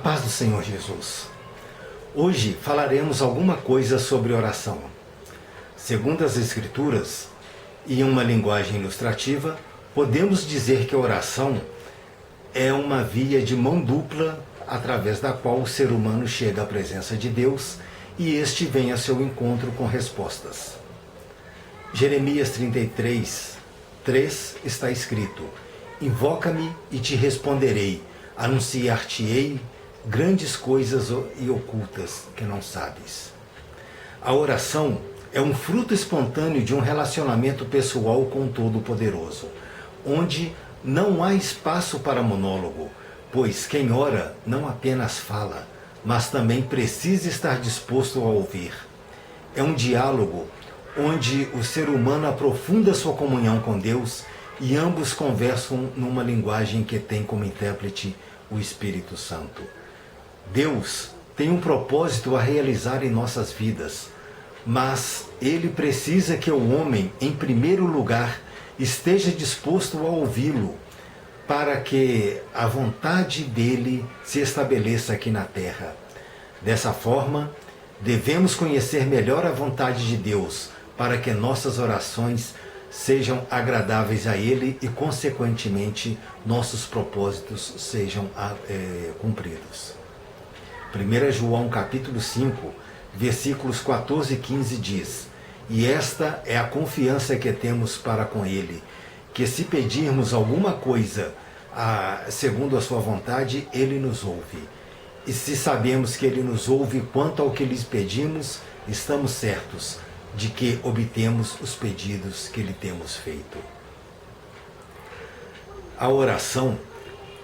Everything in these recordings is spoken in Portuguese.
paz do Senhor Jesus. Hoje falaremos alguma coisa sobre oração. Segundo as Escrituras, e em uma linguagem ilustrativa, podemos dizer que a oração é uma via de mão dupla através da qual o ser humano chega à presença de Deus e este vem a seu encontro com respostas. Jeremias 33:3 está escrito: Invoca-me e te responderei, anunciar-te-ei grandes coisas e ocultas que não sabes. A oração é um fruto espontâneo de um relacionamento pessoal com o Todo-Poderoso, onde não há espaço para monólogo, pois quem ora não apenas fala, mas também precisa estar disposto a ouvir. É um diálogo onde o ser humano aprofunda sua comunhão com Deus e ambos conversam numa linguagem que tem como intérprete o Espírito Santo. Deus tem um propósito a realizar em nossas vidas, mas Ele precisa que o homem, em primeiro lugar, esteja disposto a ouvi-lo, para que a vontade dele se estabeleça aqui na terra. Dessa forma, devemos conhecer melhor a vontade de Deus, para que nossas orações sejam agradáveis a Ele e, consequentemente, nossos propósitos sejam cumpridos. 1 João capítulo 5, versículos 14 e 15 diz: E esta é a confiança que temos para com Ele, que se pedirmos alguma coisa segundo a sua vontade, Ele nos ouve. E se sabemos que Ele nos ouve quanto ao que lhes pedimos, estamos certos de que obtemos os pedidos que lhe temos feito. A oração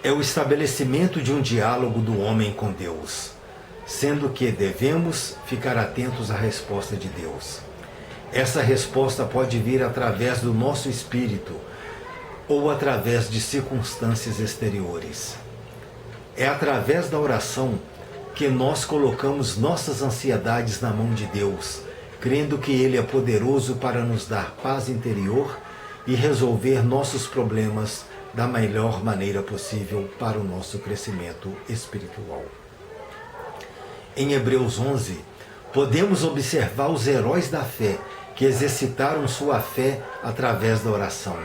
é o estabelecimento de um diálogo do homem com Deus, sendo que devemos ficar atentos à resposta de Deus. Essa resposta pode vir através do nosso espírito ou através de circunstâncias exteriores. É através da oração que nós colocamos nossas ansiedades na mão de Deus, crendo que Ele é poderoso para nos dar paz interior e resolver nossos problemas da melhor maneira possível para o nosso crescimento espiritual. Em Hebreus 11, podemos observar os heróis da fé que exercitaram sua fé através da oração.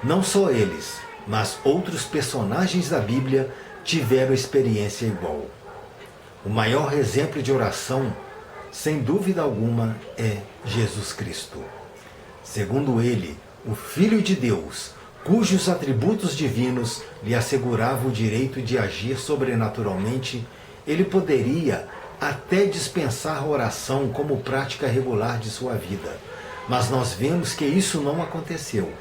Não só eles, mas outros personagens da Bíblia tiveram experiência igual. O maior exemplo de oração, sem dúvida alguma, é Jesus Cristo. Segundo ele, o Filho de Deus, cujos atributos divinos lhe asseguravam o direito de agir sobrenaturalmente, ele poderia até dispensar a oração como prática regular de sua vida. Mas nós vemos que isso não aconteceu,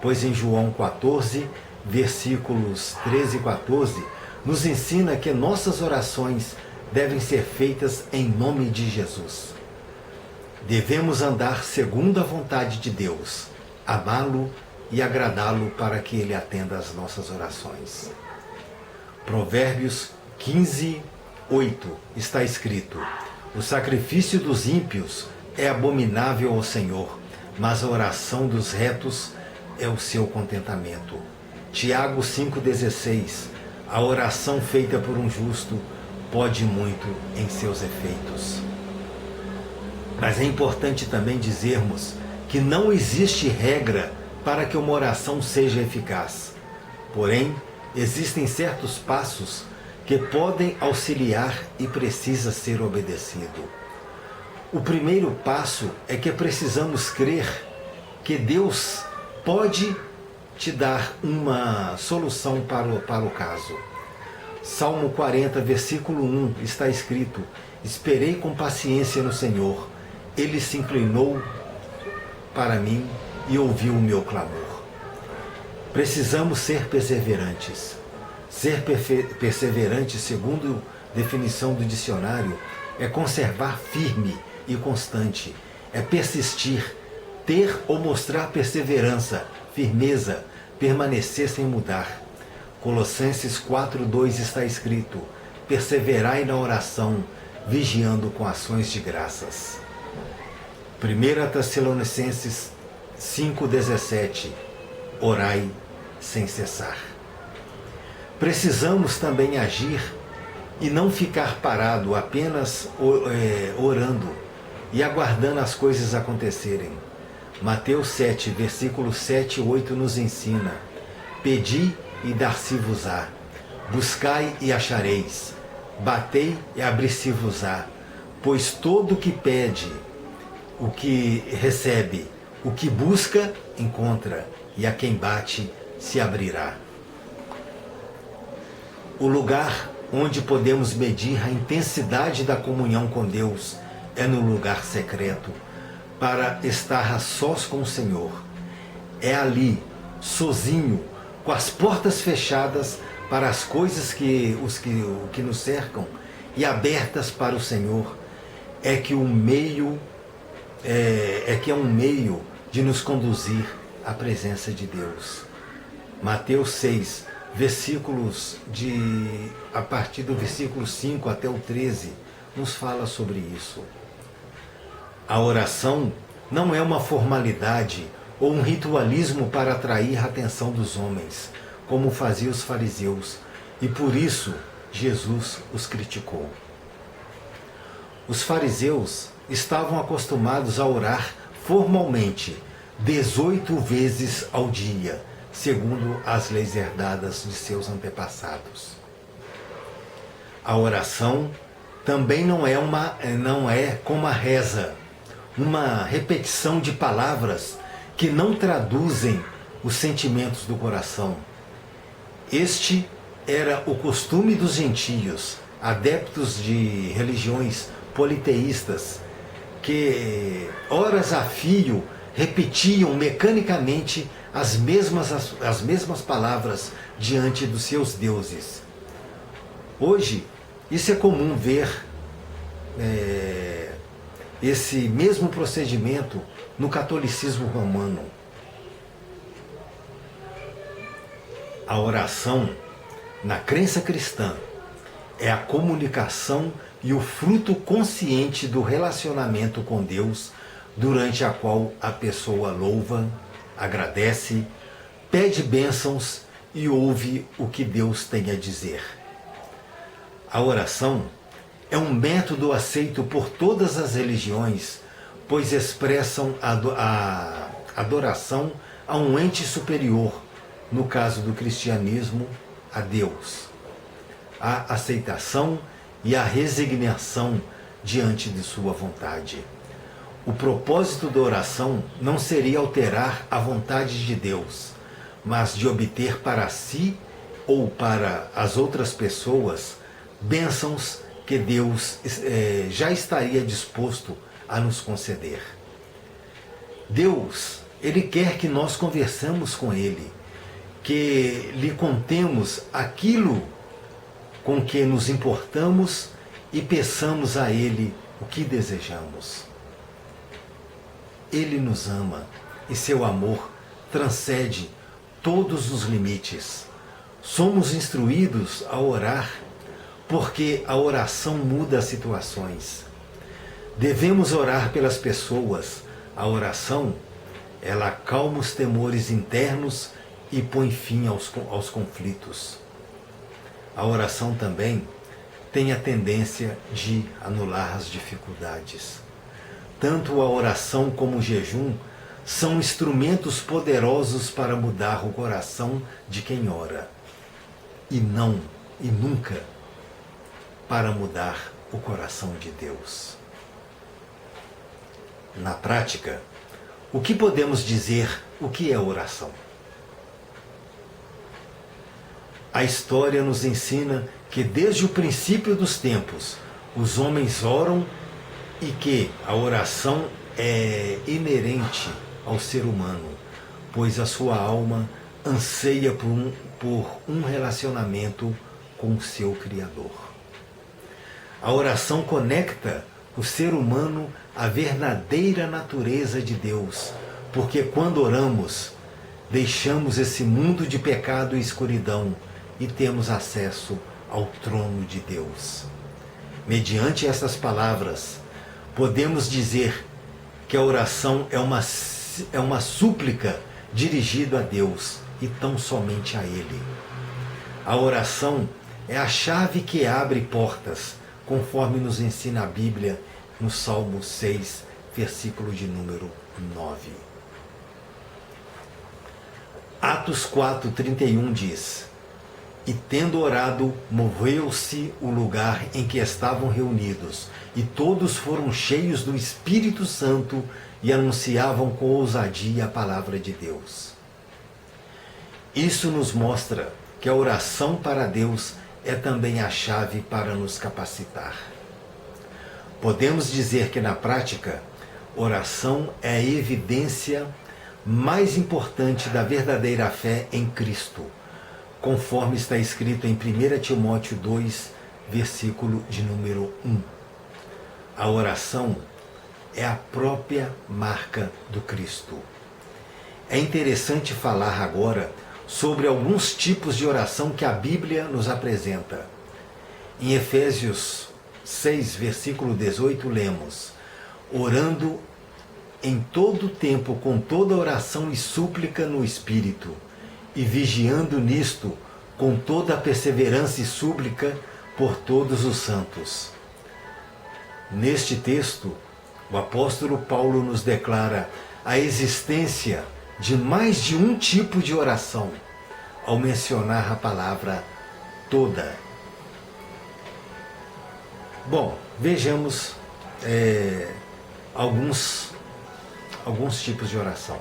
pois em João 14, versículos 13 e 14, nos ensina que nossas orações devem ser feitas em nome de Jesus. Devemos andar segundo a vontade de Deus, amá-lo e agradá-lo para que Ele atenda às nossas orações. Provérbios 15:8 está escrito: O sacrifício dos ímpios é abominável ao Senhor, mas a oração dos retos é o seu contentamento. Tiago 5,16: A oração feita por um justo pode muito em seus efeitos. Mas é importante também dizermos que não existe regra para que uma oração seja eficaz. Porém, existem certos passos que podem auxiliar e precisa ser obedecido. O primeiro passo é que precisamos crer que Deus pode te dar uma solução para o caso. Salmo 40, versículo 1 está escrito: Esperei com paciência no Senhor, Ele se inclinou para mim e ouviu o meu clamor. Precisamos ser perseverantes. Ser perseverante, segundo definição do dicionário, é conservar firme e constante, é persistir, ter ou mostrar perseverança, firmeza, permanecer sem mudar. Colossenses 4:2 está escrito: Perseverai na oração, vigiando com ações de graças. 1 Tessalonicenses 5:17 Orai sem cessar. Precisamos também agir e não ficar parado apenas orando e aguardando as coisas acontecerem. Mateus 7, versículos 7 e 8 nos ensina: pedi e dar-se-vos-á, buscai e achareis, batei e abrir-se-vos-á, pois todo o que pede, o que recebe, o que busca, encontra, e a quem bate, se abrirá. O lugar onde podemos medir a intensidade da comunhão com Deus é no lugar secreto, para estar a sós com o Senhor. É ali, sozinho, com as portas fechadas para as coisas que nos cercam e abertas para o Senhor, é que é um meio de nos conduzir à presença de Deus. Mateus 6, a partir do versículo 5 até o 13, nos fala sobre isso. A oração não é uma formalidade ou um ritualismo para atrair a atenção dos homens, como faziam os fariseus, e por isso Jesus os criticou. Os fariseus estavam acostumados a orar formalmente 18 vezes ao dia, segundo as leis herdadas de seus antepassados. A oração também não é como a reza, uma repetição de palavras que não traduzem os sentimentos do coração. Este era o costume dos gentios, adeptos de religiões politeístas, que horas a fio repetiam mecanicamente as mesmas palavras diante dos seus deuses. Hoje, isso é comum ver esse mesmo procedimento no catolicismo romano. A oração, na crença cristã, é a comunicação e o fruto consciente do relacionamento com Deus, durante a qual a pessoa louva, agradece, pede bênçãos e ouve o que Deus tem a dizer. A oração é um método aceito por todas as religiões, pois expressam a adoração a um ente superior, no caso do cristianismo, a Deus. A aceitação e a resignação diante de sua vontade. O propósito da oração não seria alterar a vontade de Deus, mas de obter para si ou para as outras pessoas bênçãos que Deus já estaria disposto a nos conceder. Deus, Ele quer que nós conversemos com Ele, que lhe contemos aquilo com que nos importamos e peçamos a Ele o que desejamos. Ele nos ama e seu amor transcende todos os limites. Somos instruídos a orar porque a oração muda as situações. Devemos orar pelas pessoas. A oração, ela acalma os temores internos e põe fim aos conflitos. A oração também tem a tendência de anular as dificuldades. Tanto a oração como o jejum são instrumentos poderosos para mudar o coração de quem ora. E nunca para mudar o coração de Deus. Na prática, o que podemos dizer o que é oração? A história nos ensina que desde o princípio dos tempos, os homens oram e que a oração é inerente ao ser humano, pois a sua alma anseia por um relacionamento com o seu Criador. A oração conecta o ser humano à verdadeira natureza de Deus, porque quando oramos, deixamos esse mundo de pecado e escuridão e temos acesso ao trono de Deus. Mediante essas palavras, podemos dizer que a oração é uma súplica dirigida a Deus e tão somente a Ele. A oração É a chave que abre portas, conforme nos ensina a Bíblia no Salmo 6, versículo de número 9. Atos 4:31 diz: E tendo orado, moveu-se o lugar em que estavam reunidos, e todos foram cheios do Espírito Santo e anunciavam com ousadia a palavra de Deus. Isso nos mostra que a oração para Deus é também a chave para nos capacitar. Podemos dizer que na prática, oração é a evidência mais importante da verdadeira fé em Cristo, conforme está escrito em 1 Timóteo 2, versículo de número 1. A oração é a própria marca do Cristo. É interessante falar agora sobre alguns tipos de oração que a Bíblia nos apresenta. Em Efésios 6, versículo 18, lemos: orando em todo tempo com toda oração e súplica no Espírito, e vigiando nisto com toda a perseverança e súplica por todos os santos. Neste texto, o apóstolo Paulo nos declara a existência de mais de um tipo de oração, ao mencionar a palavra toda. Bom, vejamos alguns tipos de oração.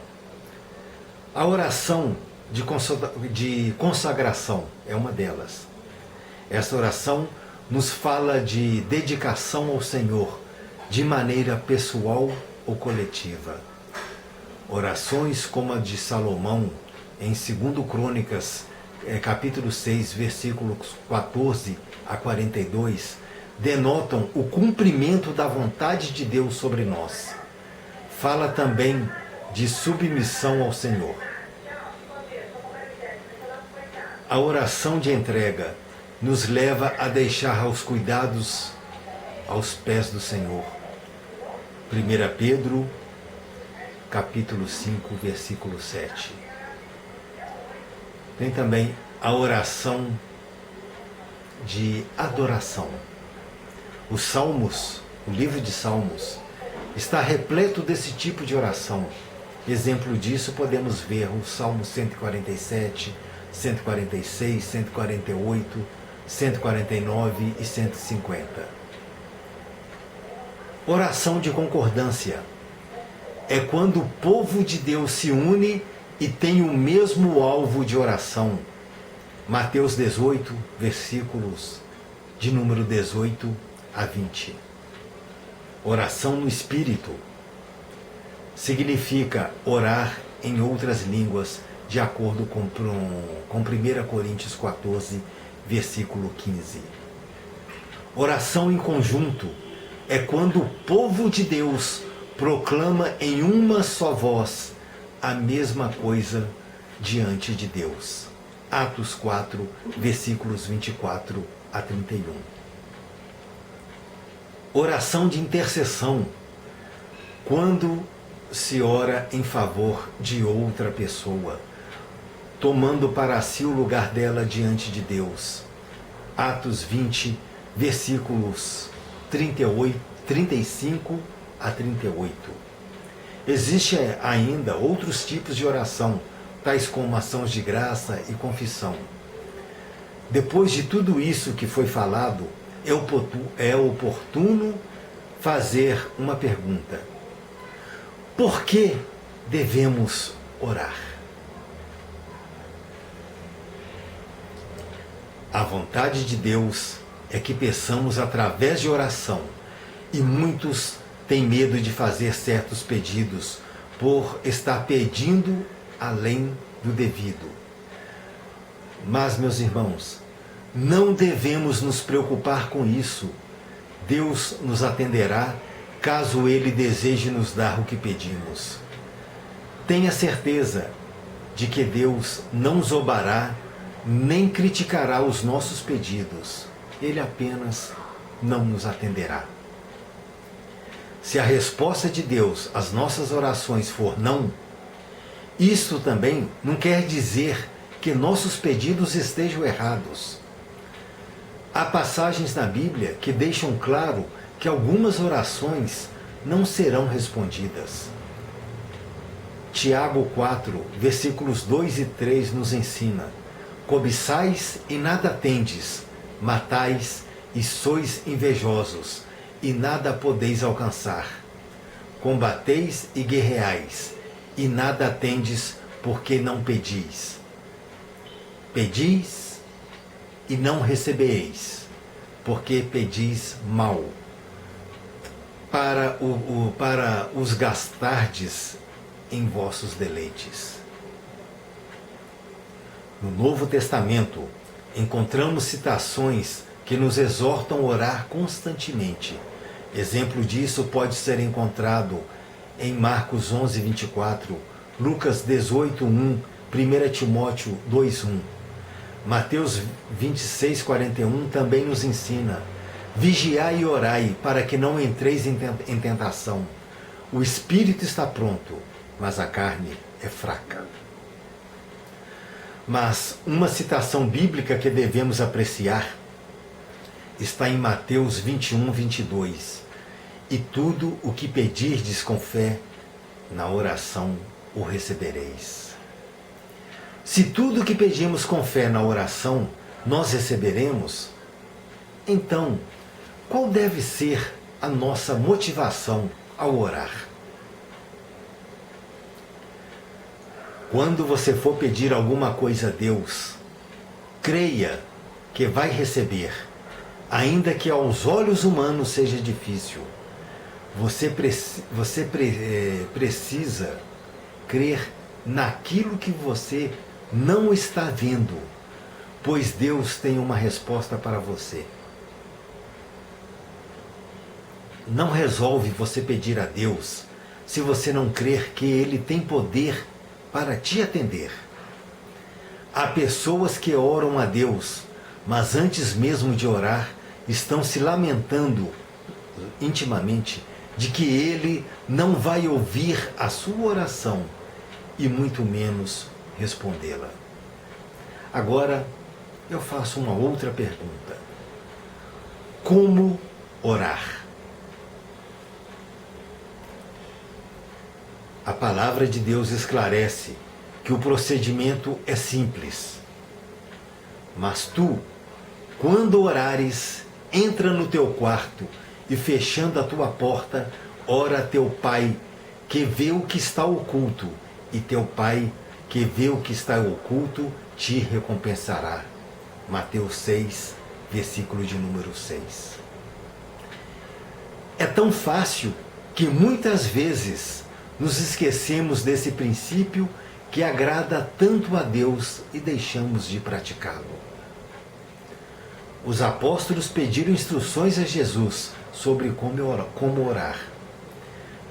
A oração de consagração é uma delas. Essa oração nos fala de dedicação ao Senhor, de maneira pessoal ou coletiva. Orações como a de Salomão, em 2 Crônicas, capítulo 6, versículos 14 a 42, denotam o cumprimento da vontade de Deus sobre nós. Fala também de submissão ao Senhor. A oração de entrega nos leva a deixar os cuidados aos pés do Senhor. 1 Pedro, capítulo 5, versículo 7. Tem também a oração de adoração. Os Salmos, o livro de Salmos, está repleto desse tipo de oração. Exemplo disso podemos ver o Salmo 147, 146, 148, 149 e 150. Oração de concordância é quando o povo de Deus se une e tem o mesmo alvo de oração. Mateus 18, versículos de número 18 a 20. Oração no Espírito significa orar em outras línguas, de acordo com 1 Coríntios 14, versículo 15. Oração em conjunto é quando o povo de Deus proclama em uma só voz a mesma coisa diante de Deus. Atos 4, versículos 24 a 31. Oração de intercessão, quando se ora em favor de outra pessoa, tomando para si o lugar dela diante de Deus. Atos 20, versículos 35 a 38. Existem ainda outros tipos de oração, tais como ações de graça e confissão. Depois de tudo isso que foi falado, é oportuno fazer uma pergunta: por que devemos orar? A vontade de Deus é que peçamos através de oração, e muitos têm medo de fazer certos pedidos por estar pedindo além do devido. Mas, meus irmãos, não devemos nos preocupar com isso. Deus nos atenderá caso Ele deseje nos dar o que pedimos. Tenha certeza de que Deus não zombará nem criticará os nossos pedidos. Ele apenas não nos atenderá. Se a resposta de Deus às nossas orações for não, isto também não quer dizer que nossos pedidos estejam errados. Há passagens na Bíblia que deixam claro que algumas orações não serão respondidas. Tiago 4, versículos 2 e 3 nos ensina: cobiçais e nada tendes, matais e sois invejosos, e nada podeis alcançar. Combateis e guerreais, e nada tendes, porque não pedis. Pedis e não recebereis, porque pedis mal, para os gastardes em vossos deleites. No Novo Testamento, encontramos citações que nos exortam a orar constantemente. Exemplo disso pode ser encontrado em Marcos 11, 24, Lucas 18, 1, 1 Timóteo 2, 1. Mateus 26, 41 também nos ensina: vigiai e orai, para que não entreis em tentação. O espírito está pronto, mas a carne é fraca. Mas uma citação bíblica que devemos apreciar está em Mateus 21, 22. E tudo o que pedirdes com fé, na oração o recebereis. Se tudo o que pedimos com fé na oração nós receberemos, então qual deve ser a nossa motivação ao orar? Quando você for pedir alguma coisa a Deus, creia que vai receber, ainda que aos olhos humanos seja difícil. Você precisa crer naquilo que você não está vendo, pois Deus tem uma resposta para você. Não resolve você pedir a Deus se você não crer que Ele tem poder para te atender. Há pessoas que oram a Deus, mas antes mesmo de orar, estão se lamentando intimamente de que Ele não vai ouvir a sua oração e muito menos respondê-la. Agora, eu faço uma outra pergunta. Como orar? A palavra de Deus esclarece que o procedimento é simples. Mas tu, quando orares, entra no teu quarto e, fechando a tua porta, ora a teu Pai, que vê o que está oculto, e teu Pai, que vê o que está oculto, te recompensará. Mateus 6, versículo de número 6. É tão fácil que muitas vezes nos esquecemos desse princípio que agrada tanto a Deus e deixamos de praticá-lo. Os apóstolos pediram instruções a Jesus sobre como orar.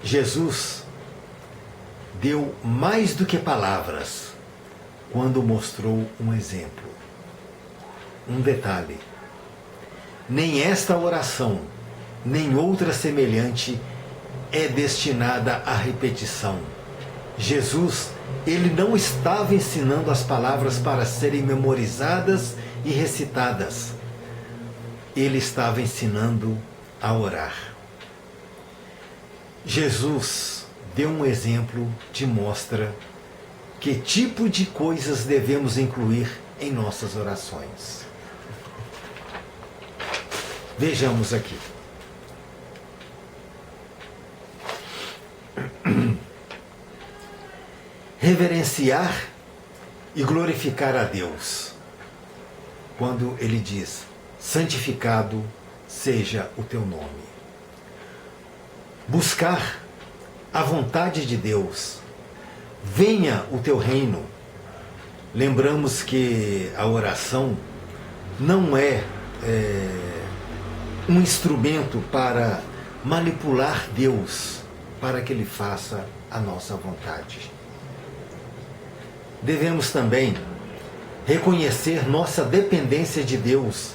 Jesus deu mais do que palavras quando mostrou um exemplo. Um detalhe: nem esta oração, nem outra semelhante é destinada à repetição. Jesus, ele não estava ensinando as palavras para serem memorizadas e recitadas. Ele estava ensinando a orar. Jesus deu um exemplo que mostra que tipo de coisas devemos incluir em nossas orações. Vejamos aqui. Reverenciar e glorificar a Deus. Quando ele diz: santificado seja o teu nome. Buscar a vontade de Deus. Venha o teu reino. Lembramos que a oração não é um instrumento para manipular Deus, para que Ele faça a nossa vontade. Devemos também reconhecer nossa dependência de Deus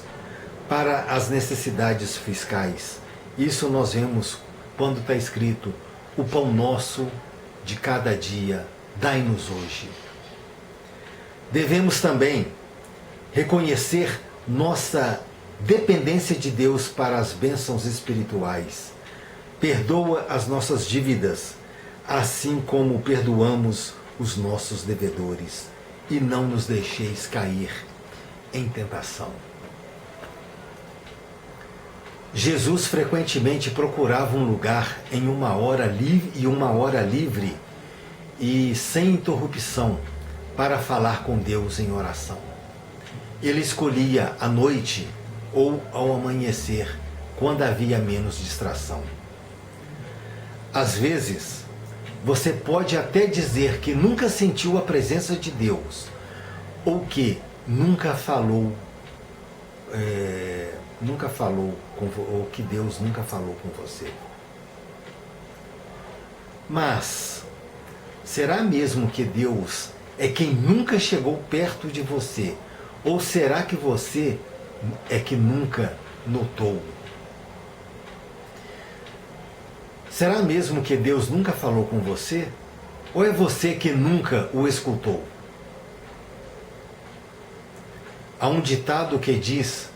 para as necessidades fiscais. Isso nós vemos quando está escrito: o pão nosso de cada dia, dai-nos hoje. Devemos também reconhecer nossa dependência de Deus para as bênçãos espirituais. Perdoa as nossas dívidas, assim como perdoamos os nossos devedores, e não nos deixeis cair em tentação. Jesus frequentemente procurava um lugar em uma hora livre e sem interrupção para falar com Deus em oração. Ele escolhia à noite ou ao amanhecer, quando havia menos distração. Às vezes, você pode até dizer que nunca sentiu a presença de Deus, ou que nunca falou, ou que Deus nunca falou com você. Mas, será mesmo que Deus é quem nunca chegou perto de você? Ou será que você é que nunca notou? Será mesmo que Deus nunca falou com você? Ou é você que nunca o escutou? Há um ditado que diz: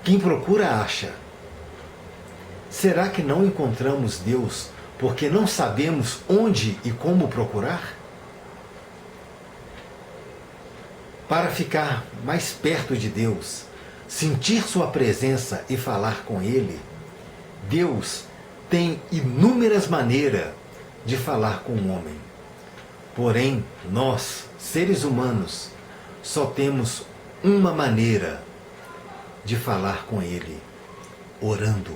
quem procura acha. Será que não encontramos Deus porque não sabemos onde e como procurar? Para ficar mais perto de Deus, sentir sua presença e falar com Ele, Deus tem inúmeras maneiras de falar com o homem. Porém, nós, seres humanos, só temos uma maneira de falar com Ele: orando.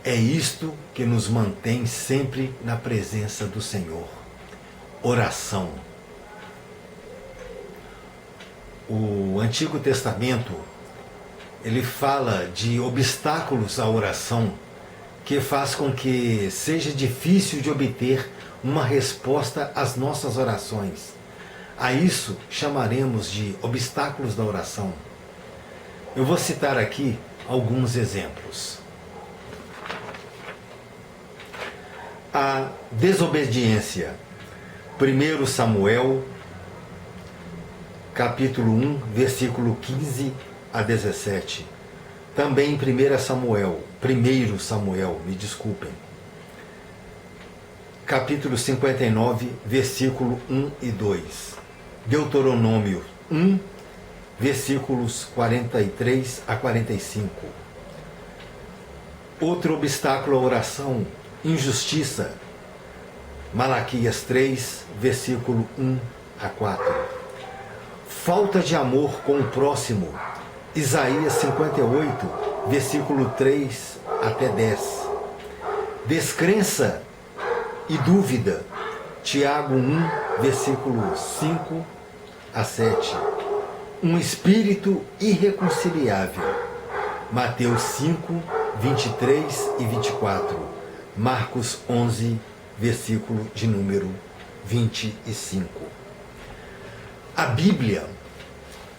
É isto que nos mantém sempre na presença do Senhor. Oração. O Antigo Testamento, ele fala de obstáculos à oração que faz com que seja difícil de obter uma resposta às nossas orações. A isso chamaremos de obstáculos da oração. Eu vou citar aqui alguns exemplos. A desobediência. 1 Samuel, capítulo 1, versículo 15 a 17. Também 1 Samuel, me desculpem. Capítulo 59, versículo 1 e 2. Deuteronômio 1, versículos 43 a 45. Outro obstáculo à oração: injustiça. Malaquias 3, versículo 1 a 4. Falta de amor com o próximo. Isaías 58, versículo 3 até 10. Descrença e dúvida. Tiago 1, versículo 5 a 7. Um espírito irreconciliável. Mateus 5, 23 e 24. Marcos 11, versículo de número 25. A Bíblia,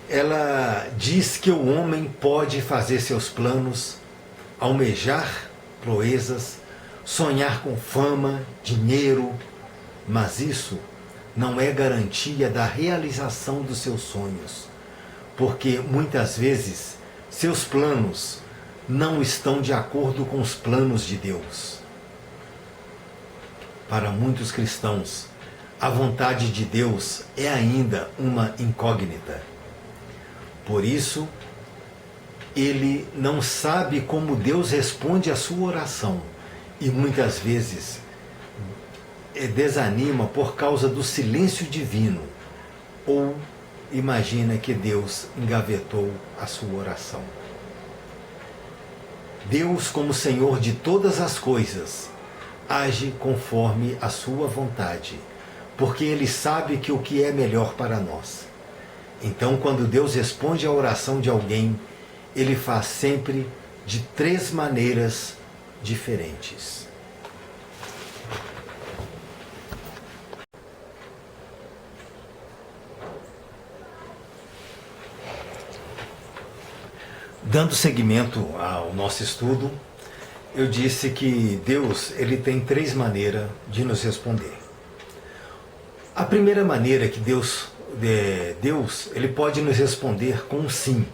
ela diz que o homem pode fazer seus planos, almejar proezas, sonhar com fama, dinheiro, mas isso não é garantia da realização dos seus sonhos, porque muitas vezes seus planos não estão de acordo com os planos de Deus. Para muitos cristãos, a vontade de Deus é ainda uma incógnita. Por isso, ele não sabe como Deus responde à sua oração e muitas vezes desanima por causa do silêncio divino, ou imagina que Deus engavetou a sua oração. Deus, como Senhor de todas as coisas, age conforme a sua vontade, porque Ele sabe que o que é melhor para nós. Então, quando Deus responde à oração de alguém, Ele faz sempre de 3 maneiras diferentes. Dando seguimento ao nosso estudo, eu disse que Deus, ele tem 3 maneiras de nos responder. A primeira maneira que Deus ele pode nos responder com um sim.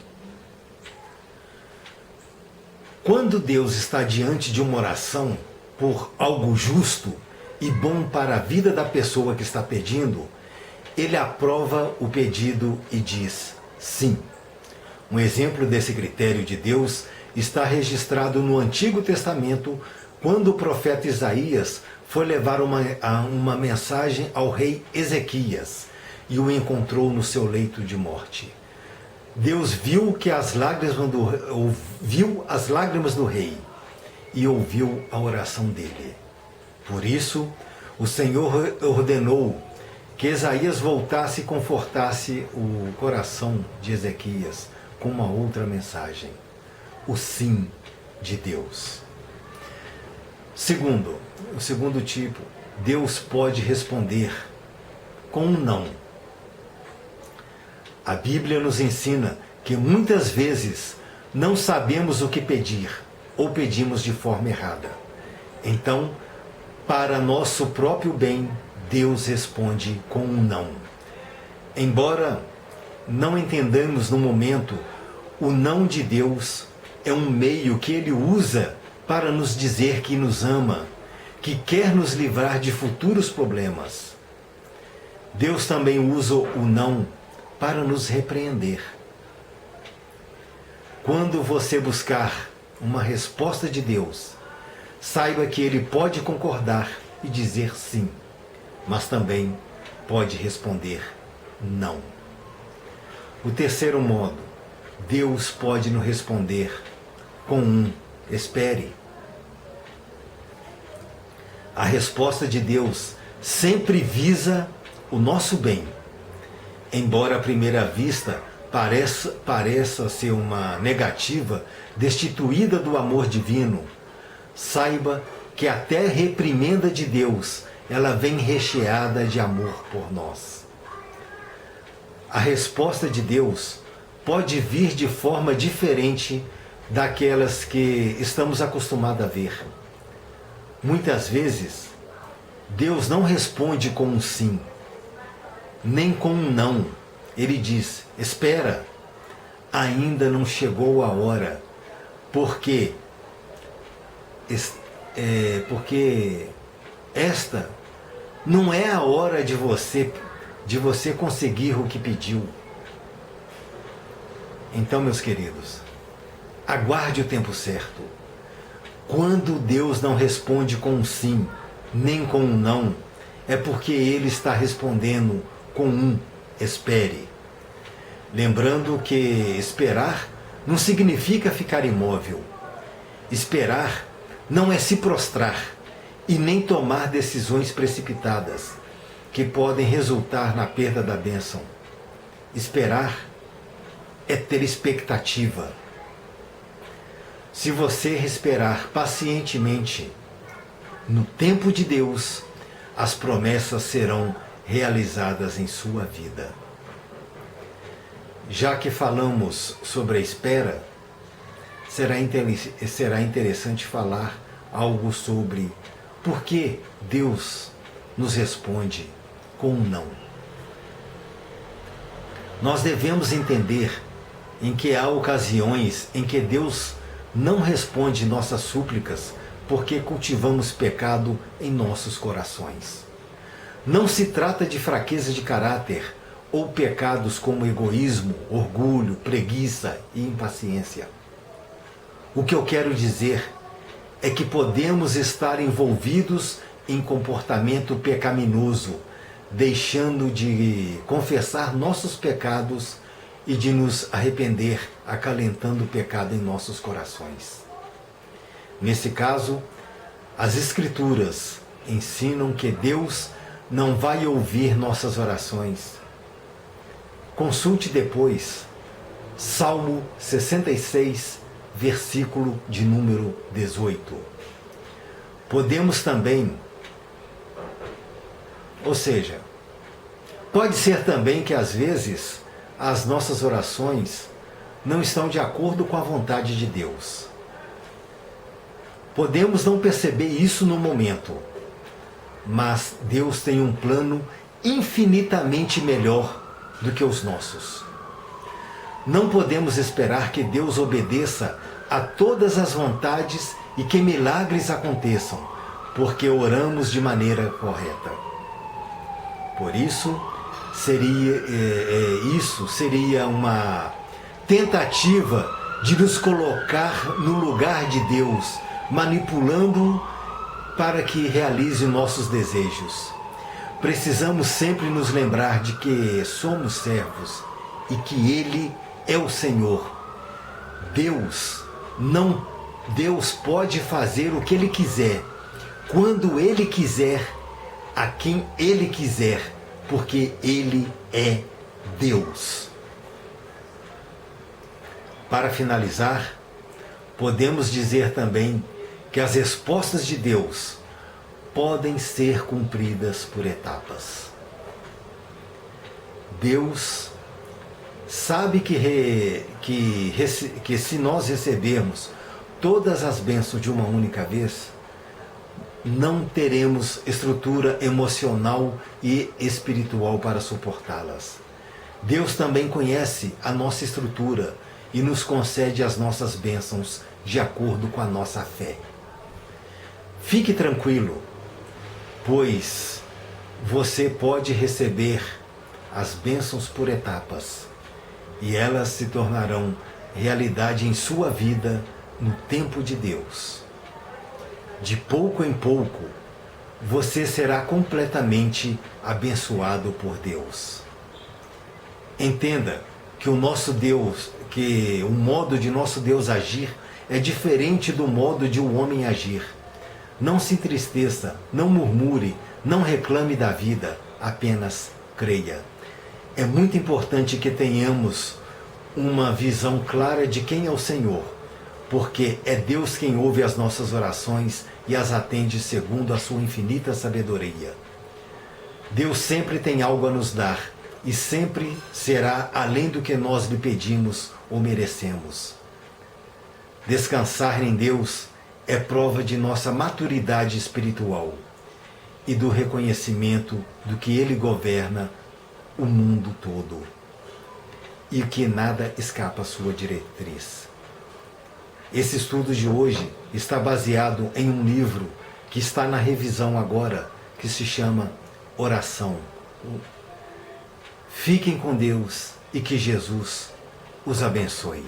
Quando Deus está diante de uma oração por algo justo e bom para a vida da pessoa que está pedindo, Ele aprova o pedido e diz sim. Um exemplo desse critério de Deus está registrado no Antigo Testamento, quando o profeta Isaías foi levar uma mensagem ao rei Ezequias e o encontrou no seu leito de morte. Deus viu as lágrimas do rei e ouviu a oração dele. Por isso, o Senhor ordenou que Isaías voltasse e confortasse o coração de Ezequias com uma outra mensagem: o sim de Deus. O segundo tipo, Deus pode responder com um não. A Bíblia nos ensina que muitas vezes não sabemos o que pedir ou pedimos de forma errada. Então, para nosso próprio bem, Deus responde com um não. Embora não entendamos no momento, o não de Deus é um meio que Ele usa para nos dizer que nos ama, que quer nos livrar de futuros problemas. Deus também usa o não para nos repreender. Quando você buscar uma resposta de Deus, saiba que Ele pode concordar e dizer sim, mas também pode responder não. O terceiro modo, Deus pode nos responder com um espere. A resposta de Deus sempre visa o nosso bem. Embora à primeira vista pareça ser uma negativa destituída do amor divino, saiba que até a reprimenda de Deus, ela vem recheada de amor por nós. A resposta de Deus pode vir de forma diferente daquelas que estamos acostumados a ver. Muitas vezes, Deus não responde com um sim, nem com um não. Ele diz: espera, ainda não chegou a hora, porque esta não é a hora de você conseguir o que pediu. Então, meus queridos, aguarde o tempo certo. Quando Deus não responde com um sim, nem com um não, é porque Ele está respondendo com um espere. Lembrando que esperar não significa ficar imóvel. Esperar não é se prostrar e nem tomar decisões precipitadas, que podem resultar na perda da bênção. Esperar é ter expectativa. Se você esperar pacientemente, no tempo de Deus, as promessas serão realizadas em sua vida. Já que falamos sobre a espera, será interessante falar algo sobre por que Deus nos responde com um não. Nós devemos entender em que há ocasiões em que Deus não responde nossas súplicas porque cultivamos pecado em nossos corações. Não se trata de fraqueza de caráter ou pecados como egoísmo, orgulho, preguiça e impaciência. O que eu quero dizer é que podemos estar envolvidos em comportamento pecaminoso, deixando de confessar nossos pecados e de nos arrepender, acalentando o pecado em nossos corações. Nesse caso, as Escrituras ensinam que Deus não vai ouvir nossas orações. Consulte depois Salmo 66, versículo de número 18. Podemos também, pode ser também que às vezes as nossas orações não estão de acordo com a vontade de Deus. Podemos não perceber isso no momento, mas Deus tem um plano infinitamente melhor do que os nossos. Não podemos esperar que Deus obedeça a todas as vontades e que milagres aconteçam, porque oramos de maneira correta. Por isso, seria uma tentativa de nos colocar no lugar de Deus, manipulando-o para que realize nossos desejos. Precisamos sempre nos lembrar de que somos servos e que Ele é o Senhor. Deus pode fazer o que Ele quiser, quando Ele quiser, a quem Ele quiser, porque Ele é Deus. Para finalizar, podemos dizer também que as respostas de Deus podem ser cumpridas por etapas. Deus sabe que se nós recebermos todas as bênçãos de uma única vez, não teremos estrutura emocional e espiritual para suportá-las. Deus também conhece a nossa estrutura e nos concede as nossas bênçãos de acordo com a nossa fé. Fique tranquilo, pois você pode receber as bênçãos por etapas e elas se tornarão realidade em sua vida no tempo de Deus. De pouco em pouco, você será completamente abençoado por Deus. Entenda que o modo de nosso Deus agir é diferente do modo de um homem agir. Não se entristeça, não murmure, não reclame da vida, apenas creia. É muito importante que tenhamos uma visão clara de quem é o Senhor, porque é Deus quem ouve as nossas orações e as atende segundo a sua infinita sabedoria. Deus sempre tem algo a nos dar e sempre será além do que nós lhe pedimos ou merecemos. Descansar em Deus é prova de nossa maturidade espiritual e do reconhecimento do que Ele governa o mundo todo e que nada escapa à sua diretriz. Esse estudo de hoje está baseado em um livro que está na revisão agora, que se chama Oração. Fiquem com Deus e que Jesus os abençoe.